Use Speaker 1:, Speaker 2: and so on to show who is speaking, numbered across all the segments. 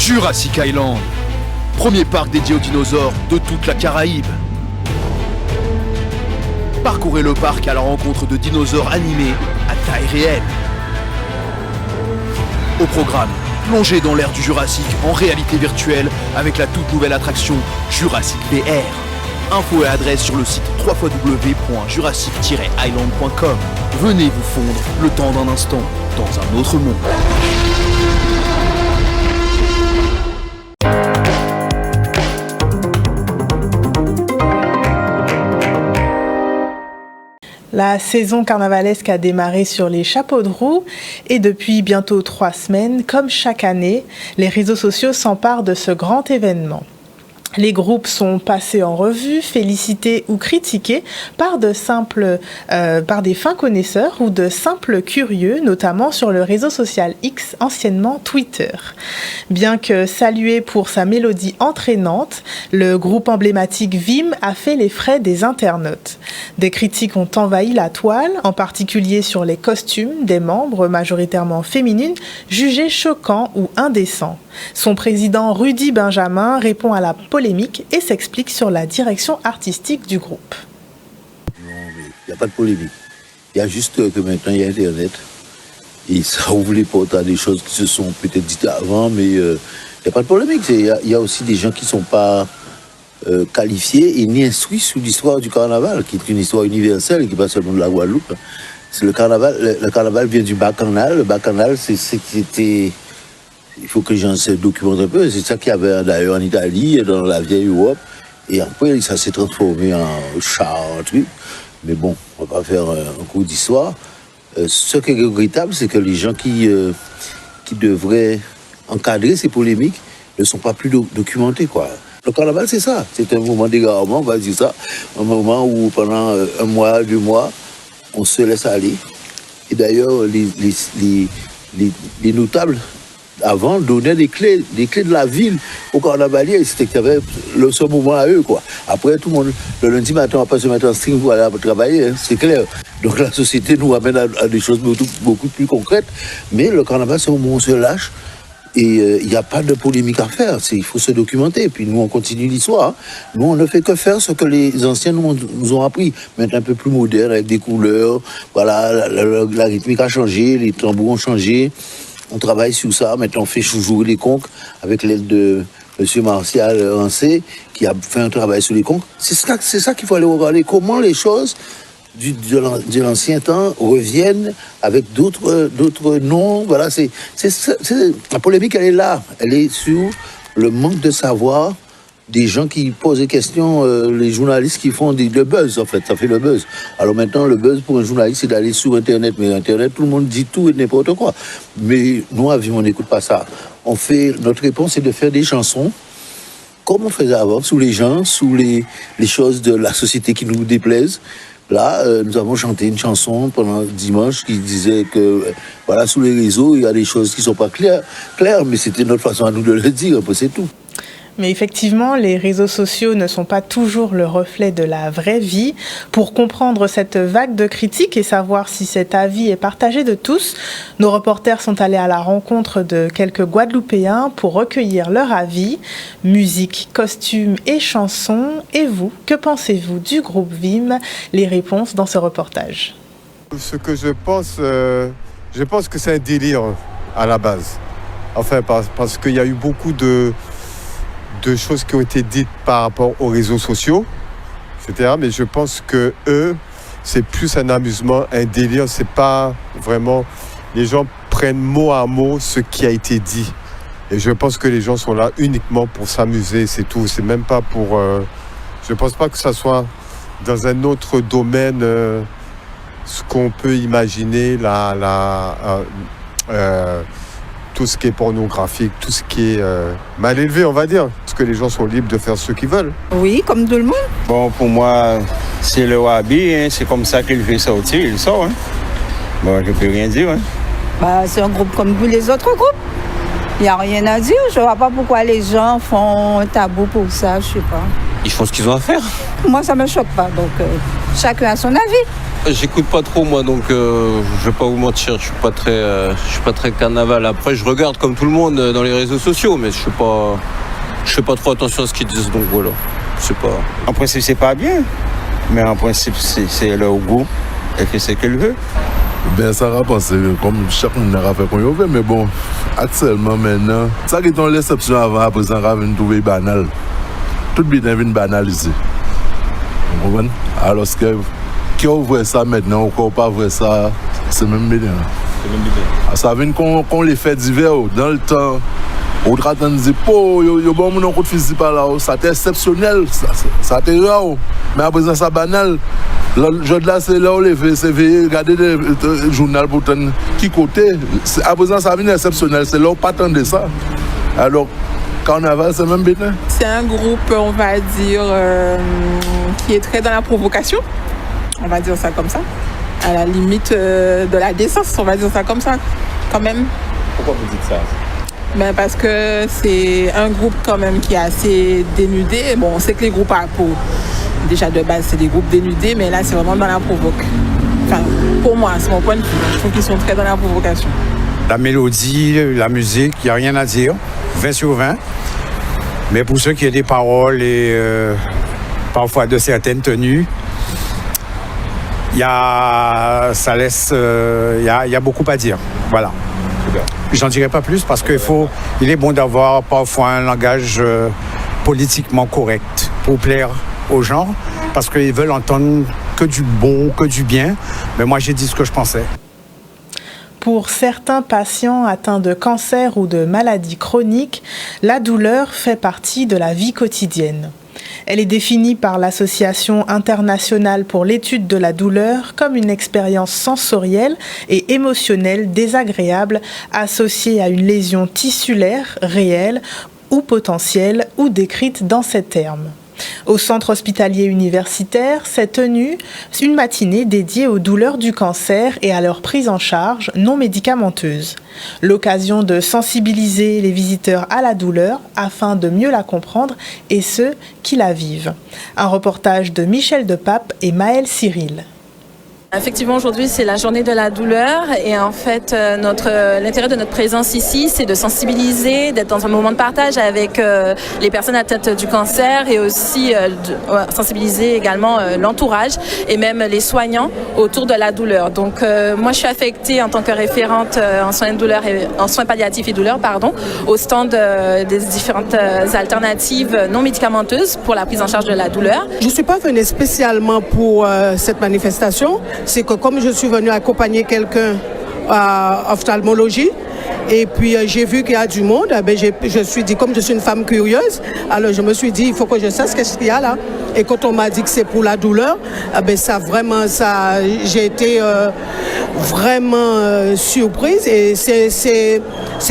Speaker 1: Jurassic Island, premier parc dédié aux dinosaures de toute la Caraïbe. Parcourez le parc à la rencontre de dinosaures animés à taille réelle. Au programme, plongez dans l'ère du Jurassique en réalité virtuelle avec la toute nouvelle attraction Jurassic VR. Infos et adresse sur le site www.jurassic-island.com. Venez vous fondre le temps d'un instant dans un autre monde.
Speaker 2: La saison carnavalesque a démarré sur les chapeaux de roue et depuis bientôt 3 semaines, comme chaque année, les réseaux sociaux s'emparent de ce grand événement. Les groupes sont passés en revue, félicités ou critiqués par des fins connaisseurs ou de simples curieux, notamment sur le réseau social X, anciennement Twitter. Bien que salué pour sa mélodie entraînante, le groupe emblématique Vim a fait les frais des internautes. Des critiques ont envahi la toile, en particulier sur les costumes des membres, majoritairement féminines, jugés choquants ou indécents. Son président Rudy Benjamin répond à la polémique et s'explique sur la direction artistique du groupe.
Speaker 3: Non, mais il n'y a pas de polémique. Il y a juste que maintenant il y a Internet et ça ouvre les portes à des choses qui se sont peut-être dites avant, mais il n'y a pas de polémique. Il y a aussi des gens qui ne sont pas qualifiés et ni instruits sur l'histoire du carnaval, qui est une histoire universelle et qui n'est pas seulement de la Guadeloupe. C'est le carnaval vient du Bacchanal. Le Bacchanal, c'est ce qui était... Il faut que les gens se documentent un peu. C'est ça qu'il y avait d'ailleurs en Italie, dans la vieille Europe. Et après, ça s'est transformé en char, un truc. Mais bon, on va pas faire un cours d'histoire. Ce qui est regrettable, c'est que les gens qui devraient encadrer ces polémiques ne sont pas plus documentés, quoi. Le carnaval, c'est ça. C'est un moment d'égarement, on va dire ça. Un moment où pendant 1 mois, 2 mois, on se laisse aller. Et d'ailleurs, les notables avant donnaient des clés de la ville aux carnavaliers. C'était qu'il y avait ce moment à eux, quoi. Après, tout le monde, le lundi matin, on va pas se mettre en string pour aller travailler, hein, c'est clair. Donc la société nous amène à des choses beaucoup plus concrètes. Mais le carnaval, c'est un moment où on se lâche. Et il n'y a pas de polémique à faire, il faut se documenter. Puis nous, on continue l'histoire. Nous, on ne fait que faire ce que les anciens nous ont appris. Maintenant, un peu plus moderne, avec des couleurs. Voilà, la rythmique a changé, les tambours ont changé. On travaille sur ça. Maintenant, on fait jouer les conques avec l'aide de M. Martial Rancé, qui a fait un travail sur les conques. C'est ça qu'il faut aller regarder. Comment les choses de l'ancien temps reviennent avec d'autres noms. Voilà, la polémique, elle est là. Elle est sur le manque de savoir des gens qui posent des questions, les journalistes qui font le buzz, en fait. Ça fait le buzz. Alors maintenant, le buzz pour un journaliste, c'est d'aller sur Internet. Mais Internet, tout le monde dit tout et n'importe quoi. Mais nous, à Vim, on n'écoute pas ça. Notre réponse, c'est de faire des chansons comme on faisait avant, sous les gens, sous les choses de la société qui nous déplaisent. Là, nous avons chanté une chanson pendant dimanche qui disait que, voilà, sous les réseaux, il y a des choses qui ne sont pas claires, mais c'était notre façon à nous de le dire, c'est tout.
Speaker 2: Mais effectivement, les réseaux sociaux ne sont pas toujours le reflet de la vraie vie. Pour comprendre cette vague de critiques et savoir si cet avis est partagé de tous, nos reporters sont allés à la rencontre de quelques Guadeloupéens pour recueillir leur avis. Musique, costumes et chansons. Et vous, que pensez-vous du groupe Vim? Les réponses dans ce reportage.
Speaker 4: Ce que je pense que c'est un délire à la base. Enfin, parce qu'il y a eu beaucoup de choses qui ont été dites par rapport aux réseaux sociaux, etc. Mais je pense que eux, c'est plus un amusement, un délire. C'est pas vraiment... Les gens prennent mot à mot ce qui a été dit. Et je pense que les gens sont là uniquement pour s'amuser, c'est tout. C'est même pas pour... je pense pas que ça soit dans un autre domaine ce qu'on peut imaginer, tout ce qui est pornographique, tout ce qui est mal élevé, on va dire. Parce que les gens sont libres de faire ce qu'ils veulent.
Speaker 5: Oui, comme tout le monde.
Speaker 6: Bon, pour moi, c'est le Wabi, hein, c'est comme ça qu'il veut sortir, il sort. Hein. Bon, je peux rien dire. Hein.
Speaker 5: C'est un groupe comme tous les autres groupes. Il n'y a rien à dire. Je ne vois pas pourquoi les gens font un tabou pour ça, je ne sais pas.
Speaker 6: Ils font ce qu'ils ont à faire.
Speaker 5: Moi, ça ne me choque pas. Donc, chacun a son avis.
Speaker 7: J'écoute pas trop moi, donc je vais pas vous mentir, je suis pas très carnaval. Après, je regarde comme tout le monde dans les réseaux sociaux, mais je fais pas trop attention à ce qu'ils disent, donc voilà. C'est pas.
Speaker 6: En principe, c'est pas bien, mais en principe, c'est leur goût et que c'est qu'elle veut.
Speaker 8: Ben, ça va passer comme chaque monde a fait qu'on y veut, mais bon, actuellement maintenant, ça qui est dans l'exception avant, après ça, on va trouver banal. Tout bien devient banal ici. Vous comprenez? Alors que qui ouvre ça maintenant, ou qui pas ouvre ça, c'est même bien. Ça vient qu'on les fait divers dans le temps. On traite de dire, oh, il y a bon monde qui physique par là, ça c'est exceptionnel, ça c'est rare. Mais après ça, c'est banal. Je là, c'est là où les fait, c'est regarder le journal pour qui côté. Après ça, ça vient exceptionnel, c'est là où pas attendre ça. Alors, carnaval, c'est même bien.
Speaker 9: C'est un groupe, on va dire, qui est très dans la provocation. On va dire ça comme ça. À la limite de la décence, on va dire ça comme ça, quand même.
Speaker 6: Pourquoi vous dites ça?
Speaker 9: Ben parce que c'est un groupe quand même qui est assez dénudé. Bon, on sait que les groupes à peau, déjà de base, c'est des groupes dénudés, mais là, c'est vraiment dans la provoque. Enfin, pour moi, c'est mon point de vue. Je trouve qu'ils sont très dans la provocation.
Speaker 10: La mélodie, la musique, il n'y a rien à dire. 20 sur 20. Mais pour ceux qui ont des paroles et parfois de certaines tenues, il y a beaucoup à dire. Voilà. J'en dirai pas plus parce qu'il est bon d'avoir parfois un langage politiquement correct pour plaire aux gens parce qu'ils veulent entendre que du bon, que du bien. Mais moi, j'ai dit ce que je pensais.
Speaker 2: Pour certains patients atteints de cancer ou de maladies chroniques, la douleur fait partie de la vie quotidienne. Elle est définie par l'Association internationale pour l'étude de la douleur comme une expérience sensorielle et émotionnelle désagréable associée à une lésion tissulaire réelle ou potentielle ou décrite dans ces termes. Au centre hospitalier universitaire s'est tenue une matinée dédiée aux douleurs du cancer et à leur prise en charge non médicamenteuse. L'occasion de sensibiliser les visiteurs à la douleur afin de mieux la comprendre et ceux qui la vivent. Un reportage de Michel Depape et Maëlle Cyril.
Speaker 11: Effectivement, aujourd'hui, c'est la journée de la douleur et en fait, l'intérêt de notre présence ici, c'est de sensibiliser, d'être dans un moment de partage avec les personnes atteintes du cancer et aussi sensibiliser également l'entourage et même les soignants autour de la douleur. Donc, moi, je suis affectée en tant que référente en soins de douleur en soins palliatifs et douleurs, au stand des différentes alternatives non médicamenteuses pour la prise en charge de la douleur.
Speaker 12: Je ne suis pas venue spécialement pour cette manifestation. C'est que comme je suis venue accompagner quelqu'un à ophtalmologie, et puis j'ai vu qu'il y a du monde, je me suis dit, comme je suis une femme curieuse, alors je me suis dit, il faut que je sache ce qu'il y a là. Et quand on m'a dit que c'est pour la douleur, j'ai été vraiment surprise et c'est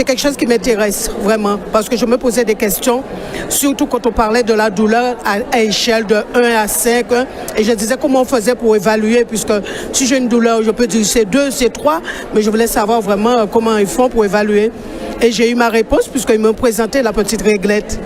Speaker 12: quelque chose qui m'intéresse vraiment parce que je me posais des questions, surtout quand on parlait de la douleur à échelle de 1 à 5 et je disais comment on faisait pour évaluer puisque si j'ai une douleur, je peux dire c'est 2, c'est 3, mais je voulais savoir vraiment comment ils font pour évaluer. Et j'ai eu ma réponse puisqu'ils m'ont présenté la petite réglette.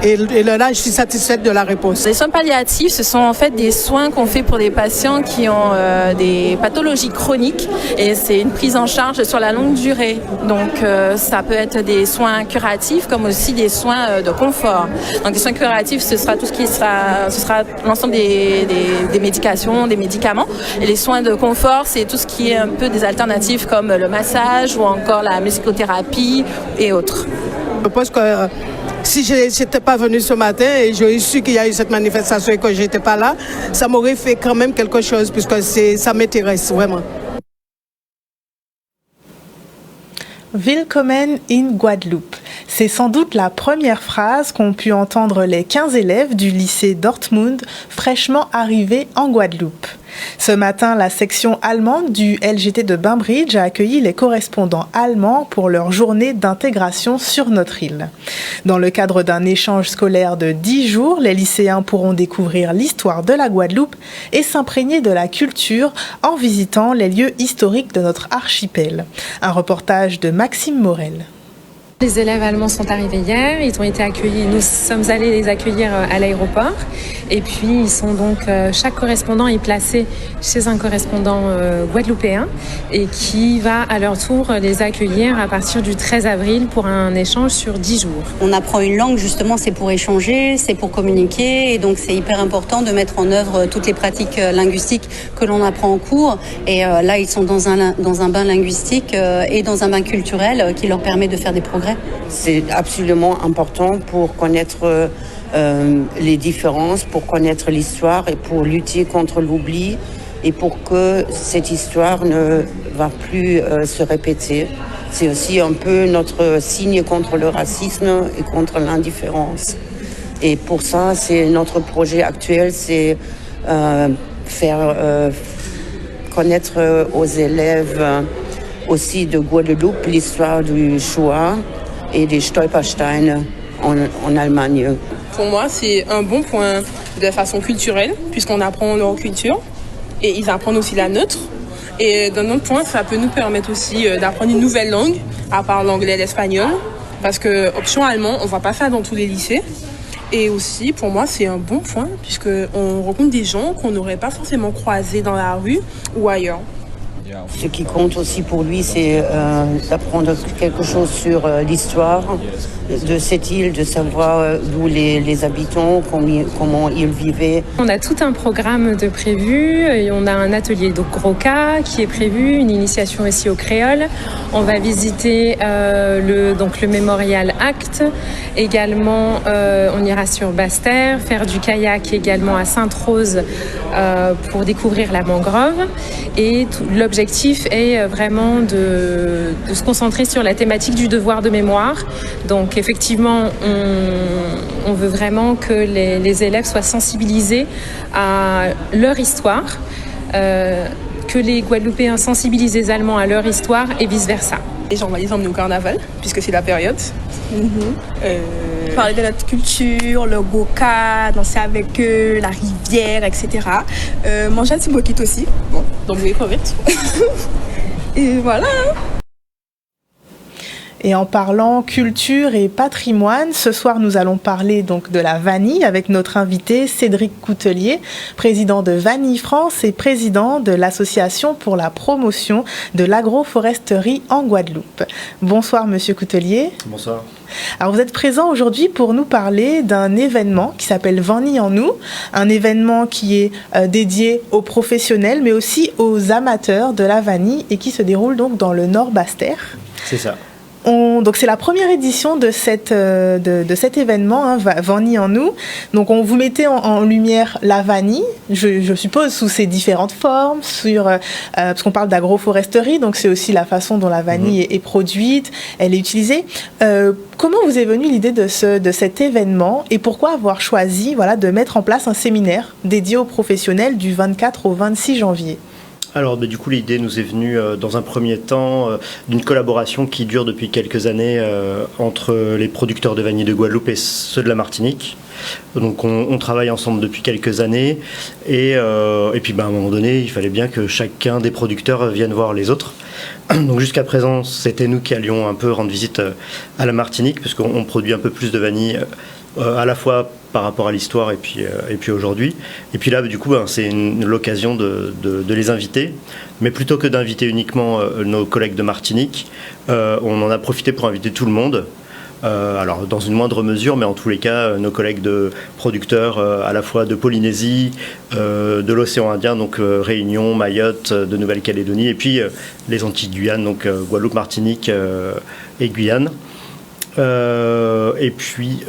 Speaker 12: Et là, je suis satisfaite de la réponse.
Speaker 11: Les soins palliatifs, ce sont en fait des soins qu'on fait pour des patients qui ont des pathologies chroniques et c'est une prise en charge sur la longue durée. Donc, ça peut être des soins curatifs comme aussi des soins de confort. Donc, les soins curatifs, ce sera tout ce qui sera l'ensemble des médications, des médicaments. Et les soins de confort, c'est tout ce qui est un peu des alternatives comme le massage ou encore la musicothérapie et autres.
Speaker 12: Je pense que si je n'étais pas venue ce matin et j'ai su qu'il y a eu cette manifestation et que je n'étais pas là, ça m'aurait fait quand même quelque chose puisque ça m'intéresse vraiment.
Speaker 2: Willkommen in Guadeloupe. C'est sans doute la première phrase qu'ont pu entendre les 15 élèves du lycée Dortmund fraîchement arrivés en Guadeloupe. Ce matin, la section allemande du LGT de Bainbridge a accueilli les correspondants allemands pour leur journée d'intégration sur notre île. Dans le cadre d'un échange scolaire de 10 jours, les lycéens pourront découvrir l'histoire de la Guadeloupe et s'imprégner de la culture en visitant les lieux historiques de notre archipel. Un reportage de Maxime Morel.
Speaker 13: Les élèves allemands sont arrivés hier, ils ont été accueillis, nous sommes allés les accueillir à l'aéroport et puis ils sont donc, chaque correspondant est placé chez un correspondant guadeloupéen et qui va à leur tour les accueillir à partir du 13 avril pour un échange sur 10 jours.
Speaker 14: On apprend une langue justement, c'est pour échanger, c'est pour communiquer et donc c'est hyper important de mettre en œuvre toutes les pratiques linguistiques que l'on apprend en cours et là ils sont dans un bain linguistique et dans un bain culturel qui leur permet de faire des progrès.
Speaker 15: C'est absolument important pour connaître les différences, pour connaître l'histoire et pour lutter contre l'oubli et pour que cette histoire ne va plus se répéter. C'est aussi un peu notre signe contre le racisme et contre l'indifférence. Et pour ça, c'est notre projet actuel, c'est faire connaître aux élèves aussi de Guadeloupe l'histoire du Shoah et des Stolpersteine en Allemagne.
Speaker 9: Pour moi, c'est un bon point de façon culturelle, puisqu'on apprend leur culture et ils apprennent aussi la nôtre. Et d'un autre point, ça peut nous permettre aussi d'apprendre une nouvelle langue, à part l'anglais et l'espagnol, parce que option allemand, on ne voit pas ça dans tous les lycées. Et aussi, pour moi, c'est un bon point, puisqu'on rencontre des gens qu'on n'aurait pas forcément croisés dans la rue ou ailleurs.
Speaker 15: Ce qui compte aussi pour lui, c'est d'apprendre quelque chose sur l'histoire de cette île, de savoir d'où les habitants, comment ils vivaient.
Speaker 13: On a tout un programme de prévu et on a un atelier de Groka qui est prévu, une initiation aussi au créole. On va visiter le mémorial Acte. Également, on ira sur Basse-Terre, faire du kayak également à Sainte-Rose pour découvrir la mangrove. Et l'objectif est vraiment de se concentrer sur la thématique du devoir de mémoire. Donc effectivement, on veut vraiment que les élèves soient sensibilisés à leur histoire, que les Guadeloupéens sensibilisent les Allemands à leur histoire et vice-versa.
Speaker 9: Et on va les emmener au carnaval, puisque c'est la période.
Speaker 16: Parler de notre culture, le goka, danser avec eux, la rivière, etc. Manger un petit moquette aussi.
Speaker 9: Bon, donc vous correct.
Speaker 16: Et voilà.
Speaker 2: Et en parlant culture et patrimoine, ce soir nous allons parler donc de la vanille avec notre invité Cédric Coutelier, président de Vanille France et président de l'association pour la promotion de l'agroforesterie en Guadeloupe. Bonsoir Monsieur Coutelier.
Speaker 17: Bonsoir.
Speaker 2: Alors vous êtes présent aujourd'hui pour nous parler d'un événement qui s'appelle Vanille en nous, un événement qui est dédié aux professionnels mais aussi aux amateurs de la vanille et qui se déroule donc dans le Nord Basse-Terre.
Speaker 17: C'est ça.
Speaker 2: Donc c'est la première édition de cet événement, hein, Vanille en nous. Donc on vous mettait en lumière la vanille, je suppose sous ses différentes formes, parce qu'on parle d'agroforesterie, donc c'est aussi la façon dont la vanille est produite, elle est utilisée. Comment vous est venue l'idée de cet événement et pourquoi avoir choisi de mettre en place un séminaire dédié aux professionnels du 24 au 26 janvier ?
Speaker 17: Alors du coup l'idée nous est venue dans un premier temps d'une collaboration qui dure depuis quelques années entre les producteurs de vanille de Guadeloupe et ceux de la Martinique. Donc on travaille ensemble depuis quelques années et puis à un moment donné il fallait bien que chacun des producteurs vienne voir les autres. Donc jusqu'à présent c'était nous qui allions un peu rendre visite à la Martinique parce qu'on produit un peu plus de vanille à la fois par rapport à l'histoire et puis aujourd'hui. Et puis là, du coup, c'est l'occasion de les inviter. Mais plutôt que d'inviter uniquement nos collègues de Martinique, on en a profité pour inviter tout le monde. Alors dans une moindre mesure, mais en tous les cas, nos collègues de producteurs à la fois de Polynésie, de l'océan Indien, donc Réunion, Mayotte, de Nouvelle-Calédonie, et puis les Antilles-Guyane, donc Guadeloupe, Martinique et Guyane. Et puis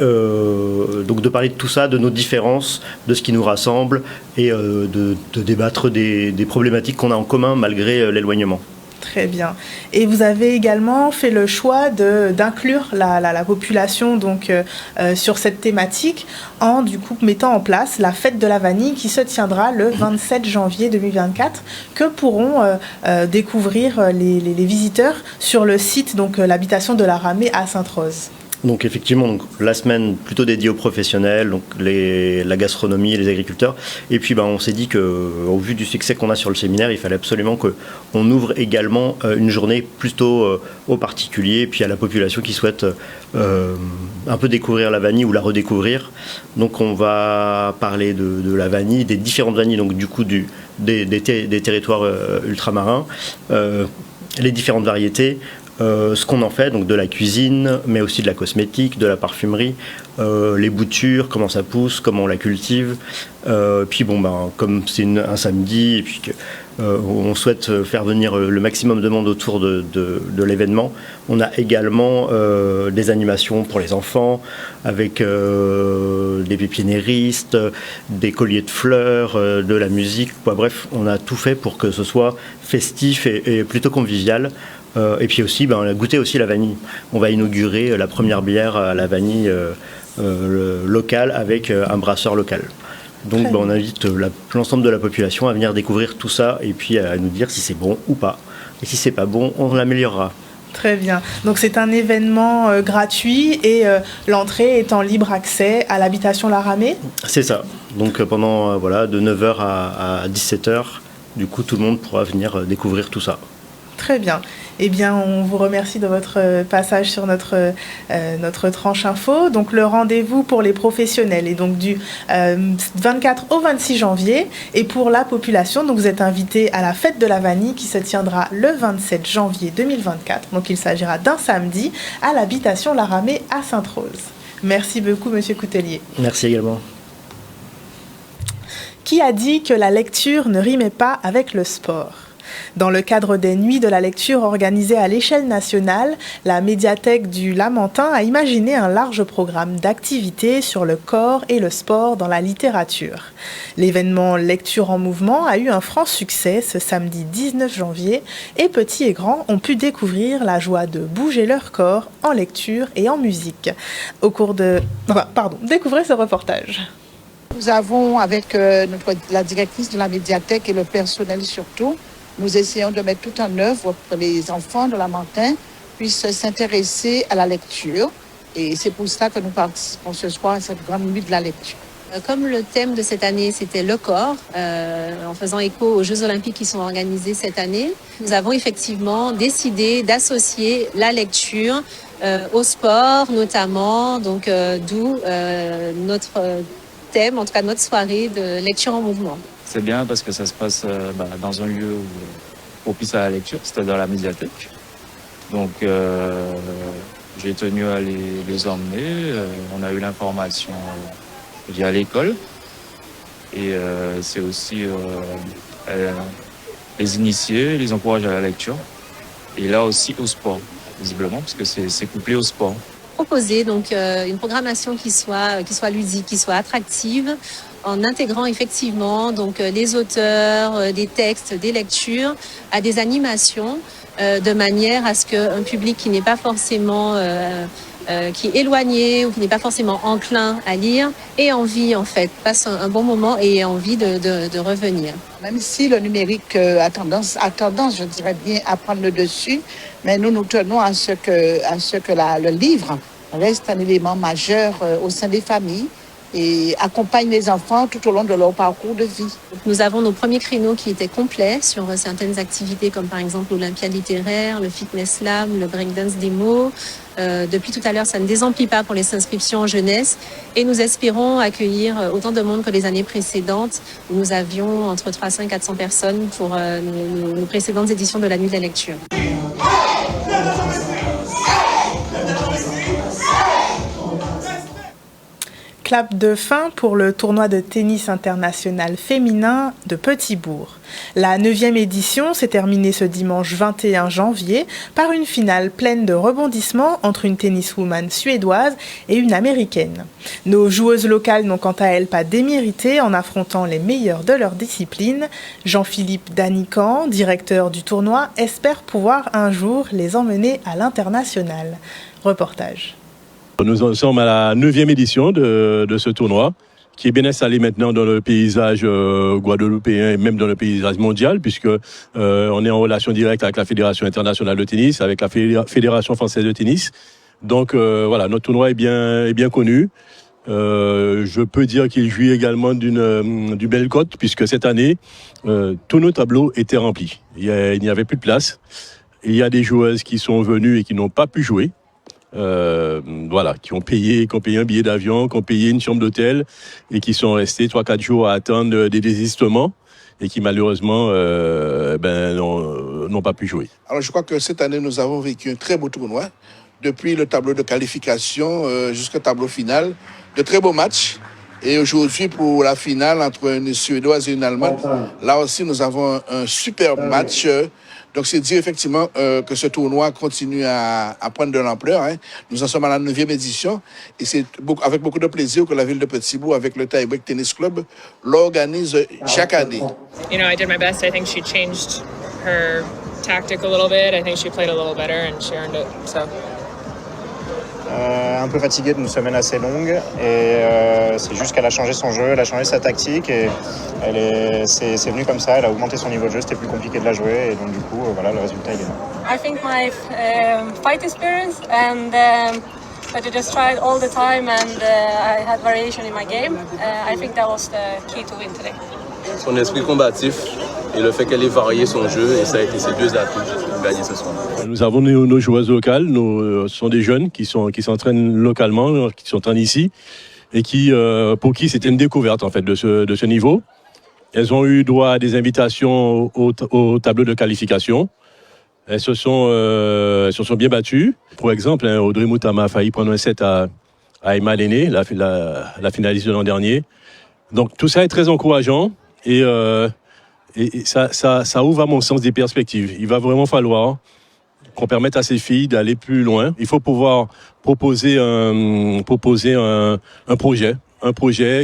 Speaker 17: donc de parler de tout ça, de nos différences, de ce qui nous rassemble et de débattre des problématiques qu'on a en commun malgré l'éloignement.
Speaker 2: Très bien. Et vous avez également fait le choix d'inclure la population donc, sur cette thématique en du coup mettant en place la fête de la vanille qui se tiendra le 27 janvier 2024 que pourront découvrir les visiteurs sur le site donc l'habitation de la Ramée à Sainte-Rose.
Speaker 17: Donc effectivement, donc, la semaine plutôt dédiée aux professionnels, donc la gastronomie et les agriculteurs. Et puis on s'est dit qu'au vu du succès qu'on a sur le séminaire, il fallait absolument qu'on ouvre également une journée plutôt aux particuliers et puis à la population qui souhaite un peu découvrir la vanille ou la redécouvrir. Donc on va parler de la vanille, des différentes vanilles, donc du coup des territoires ultramarins, les différentes variétés. Ce qu'on en fait, donc de la cuisine, mais aussi de la cosmétique, de la parfumerie, les boutures, comment ça pousse, comment on la cultive. Puis comme c'est un samedi et puis on souhaite faire venir le maximum de monde autour de l'événement, on a également des animations pour les enfants avec des pépiniéristes, des colliers de fleurs, de la musique. Bref, on a tout fait pour que ce soit festif et plutôt convivial. Et puis aussi, goûter aussi la vanille. On va inaugurer la première bière à la vanille locale avec un brasseur local. Donc on invite l'ensemble de la population à venir découvrir tout ça et puis à nous dire si c'est bon ou pas. Et si c'est pas bon, on l'améliorera.
Speaker 2: Très bien. Donc c'est un événement gratuit et l'entrée est en libre accès à l'habitation La Ramée.
Speaker 17: C'est ça. Donc pendant de 9h à 17h, du coup tout le monde pourra venir découvrir tout ça.
Speaker 2: Très bien. Eh bien, on vous remercie de votre passage sur notre tranche info. Donc, le rendez-vous pour les professionnels est donc du 24 au 26 janvier. Et pour la population, donc, vous êtes invités à la fête de la vanille qui se tiendra le 27 janvier 2024. Donc, il s'agira d'un samedi à l'habitation La Ramée à Sainte-Rose. Merci beaucoup, Monsieur Coutelier.
Speaker 17: Merci également.
Speaker 2: Qui a dit que la lecture ne rimait pas avec le sport ? Dans le cadre des Nuits de la lecture organisées à l'échelle nationale, la médiathèque du Lamentin a imaginé un large programme d'activités sur le corps et le sport dans la littérature. L'événement Lecture en mouvement a eu un franc succès ce samedi 19 janvier et petits et grands ont pu découvrir la joie de bouger leur corps en lecture et en musique. Découvrez ce reportage.
Speaker 18: Nous avons, avec la directrice de la médiathèque et le personnel surtout, nous essayons de mettre tout en œuvre pour que les enfants de Lamentin puissent s'intéresser à la lecture. Et c'est pour ça que nous participons ce soir à cette grande nuit de la lecture.
Speaker 19: Comme le thème de cette année, c'était le corps, en faisant écho aux Jeux Olympiques qui sont organisés cette année, nous avons effectivement décidé d'associer la lecture au sport notamment, donc d'où notre thème, en tout cas notre soirée de lecture en mouvement.
Speaker 20: C'est bien parce que ça se passe dans un lieu propice à la lecture, c'est-à-dire la médiathèque. Donc j'ai tenu à les emmener. On a eu l'information via l'école. Et c'est aussi les initier, les encourager à la lecture. Et là aussi au sport, visiblement, parce que c'est couplé au sport.
Speaker 19: Proposer donc une programmation qui soit ludique, qui soit attractive, en intégrant effectivement donc les auteurs, des textes, des lectures à des animations de manière à ce qu'un public qui n'est pas forcément qui est éloigné ou qui n'est pas forcément enclin à lire ait envie en fait, passe un bon moment et ait envie de revenir.
Speaker 18: Même si le numérique a tendance, je dirais bien, à prendre le dessus, mais nous tenons à ce que le livre reste un élément majeur au sein des familles et accompagne les enfants tout au long de leur parcours de vie.
Speaker 19: Nous avons nos premiers créneaux qui étaient complets sur certaines activités comme par exemple l'Olympia littéraire, le Fitness Slam, le Breakdance des mots. Depuis tout à l'heure, ça ne désemplit pas pour les inscriptions en jeunesse et nous espérons accueillir autant de monde que les années précédentes où nous avions entre 300 et 400 personnes pour nos précédentes éditions de la Nuit de la lecture.
Speaker 2: Clap de fin pour le tournoi de tennis international féminin de Petit-Bourg. La 9e édition s'est terminée ce dimanche 21 janvier par une finale pleine de rebondissements entre une tenniswoman suédoise et une américaine. Nos joueuses locales n'ont quant à elles pas démérité en affrontant les meilleures de leur discipline. Jean-Philippe Danican, directeur du tournoi, espère pouvoir un jour les emmener à l'international. Reportage.
Speaker 21: Nous en sommes à la 9e édition de ce tournoi, qui est bien installé maintenant dans le paysage guadeloupéen et même dans le paysage mondial, puisque on est en relation directe avec la Fédération internationale de tennis, avec la Fédération française de tennis. Donc voilà, notre tournoi est bien connu. Je peux dire qu'il jouit également d'une belle cote, puisque cette année, tous nos tableaux étaient remplis. Il n'y avait plus de place. Il y a des joueuses qui sont venues et qui n'ont pas pu jouer. Voilà, qui ont payé un billet d'avion, qui ont payé une chambre d'hôtel et qui sont restés 3-4 jours à attendre des désistements et qui malheureusement n'ont pas pu jouer.
Speaker 1: Alors je crois que cette année nous avons vécu un très beau tournoi, depuis le tableau de qualification jusqu'au tableau final, de très beaux matchs. Et aujourd'hui pour la finale entre une Suédoise et une Allemande, là aussi nous avons un super match. Donc c'est dire effectivement que ce tournoi continue à prendre de l'ampleur. Hein. Nous en sommes à la 9e édition et c'est avec beaucoup de plaisir que la ville de Petit-Bourg, avec le Tie-Break Tennis Club, l'organise chaque année.
Speaker 22: You know, I did my best. I think she changed her tactic a little bit. I think she played a little better and she earned it. So.
Speaker 23: Un peu fatiguée d'une semaine assez longue et c'est juste qu'elle a changé son jeu, elle a changé sa tactique et c'est venu comme ça, elle a augmenté son niveau de jeu, c'était plus compliqué de la jouer et donc du coup voilà, le résultat il est là.
Speaker 24: I think my fight experience and that I just tried all the time and I had variation in my game. I think that was the key to win today.
Speaker 21: Son esprit combatif et le fait qu'elle ait varié son jeu, et ça a été ses deux atouts pour gagner ce soir. Nous avons nos joueuses locales, ce sont des jeunes qui s'entraînent localement, qui s'entraînent ici, et pour qui c'était une découverte en fait de ce niveau. Elles ont eu droit à des invitations au tableau de qualification. Elles se sont bien battues. Pour exemple, Audrey Moutama a failli prendre un set à Emma Lenné, la finaliste de l'an dernier. Donc tout ça est très encourageant. Et ça ouvre à mon sens des perspectives. Il va vraiment falloir qu'on permette à ces filles d'aller plus loin. Il faut pouvoir proposer un projet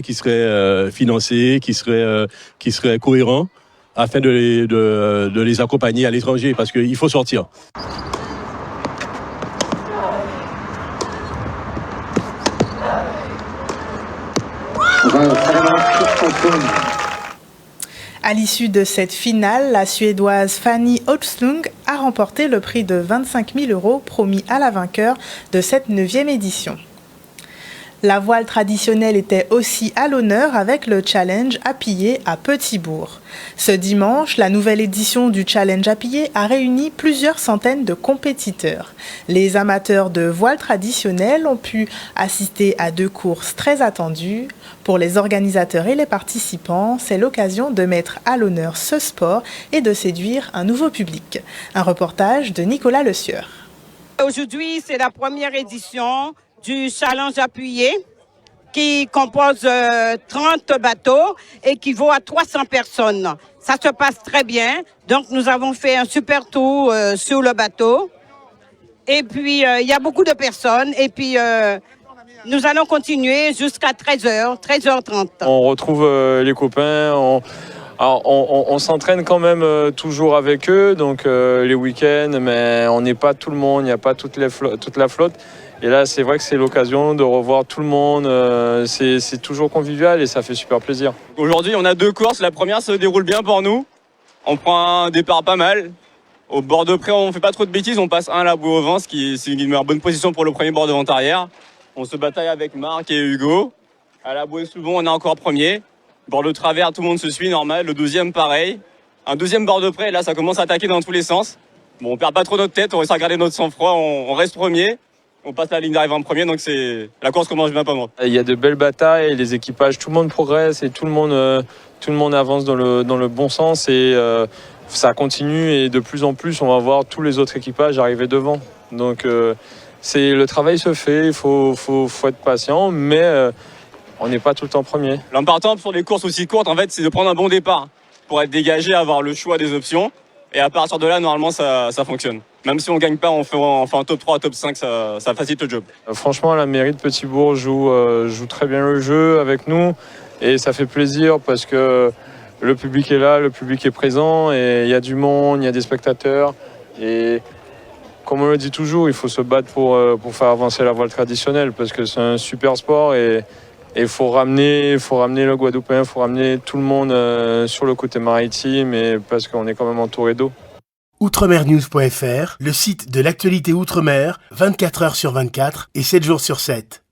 Speaker 21: qui serait financé, qui serait cohérent, afin de les accompagner à l'étranger, parce qu'il faut sortir.
Speaker 2: À l'issue de cette finale, la Suédoise Fanny Östlund a remporté le prix de 25 000 € promis à la vainqueur de cette 9e édition. La voile traditionnelle était aussi à l'honneur avec le Challenge à Pillé à Petit-Bourg. Ce dimanche, la nouvelle édition du Challenge à Pillé a réuni plusieurs centaines de compétiteurs. Les amateurs de voile traditionnelle ont pu assister à 2 courses très attendues. Pour les organisateurs et les participants, c'est l'occasion de mettre à l'honneur ce sport et de séduire un nouveau public. Un reportage de Nicolas Le Sieur.
Speaker 25: Aujourd'hui, c'est la première édition du Challenge à Pillé qui compose 30 bateaux et qui vaut à 300 personnes. Ça se passe très bien. Donc, nous avons fait un super tour sur le bateau. Et puis, il y a beaucoup de personnes. Et puis, nous allons continuer jusqu'à 13h30.
Speaker 20: On retrouve les copains. On s'entraîne quand même toujours avec eux, donc les week-ends, mais on n'est pas tout le monde, il n'y a pas toute la flotte. Et là, c'est vrai que c'est l'occasion de revoir tout le monde. C'est toujours convivial et ça fait super plaisir.
Speaker 26: Aujourd'hui, on a 2 courses. La première se déroule bien pour nous. On prend un départ pas mal. Au bord de près, on ne fait pas trop de bêtises. On passe 1 à la bouée au vent, ce qui est une bonne position pour le premier bord de vent arrière. On se bataille avec Marc et Hugo. À la bouée sous le vent, on est encore premier. Bord de travers, tout le monde se suit, normal. Le 2e, pareil. Un 2e bord de près, là, ça commence à attaquer dans tous les sens. Bon, on perd pas trop notre tête, on réussit à garder notre sang-froid, on reste premier. On passe la ligne d'arrivée en premier, donc la course commence bien pas mal.
Speaker 20: Il y a de belles batailles, les équipages, tout le monde progresse et tout le monde avance dans le bon sens et ça continue et de plus en plus, on va voir tous les autres équipages arriver devant. Donc le travail se fait, il faut être patient, mais on n'est pas tout le temps premier.
Speaker 26: L'important sur les courses aussi courtes, en fait, c'est de prendre un bon départ pour être dégagé, avoir le choix des options. Et à partir de là, normalement, ça fonctionne. Même si on ne gagne pas, on fait un top 3, top 5, ça facilite le job.
Speaker 20: Franchement, la mairie de Petit-Bourg joue très bien le jeu avec nous. Et ça fait plaisir parce que le public est là, le public est présent. Et il y a du monde, il y a des spectateurs. Et comme on le dit toujours, il faut se battre pour faire avancer la voile traditionnelle. Parce que c'est un super sport et il faut ramener le Guadeloupéen, il faut ramener tout le monde sur le côté maritime et parce qu'on est quand même entouré d'eau.
Speaker 3: outremernews.fr, le site de l'actualité outre-mer, 24 heures sur 24 et 7 jours sur 7.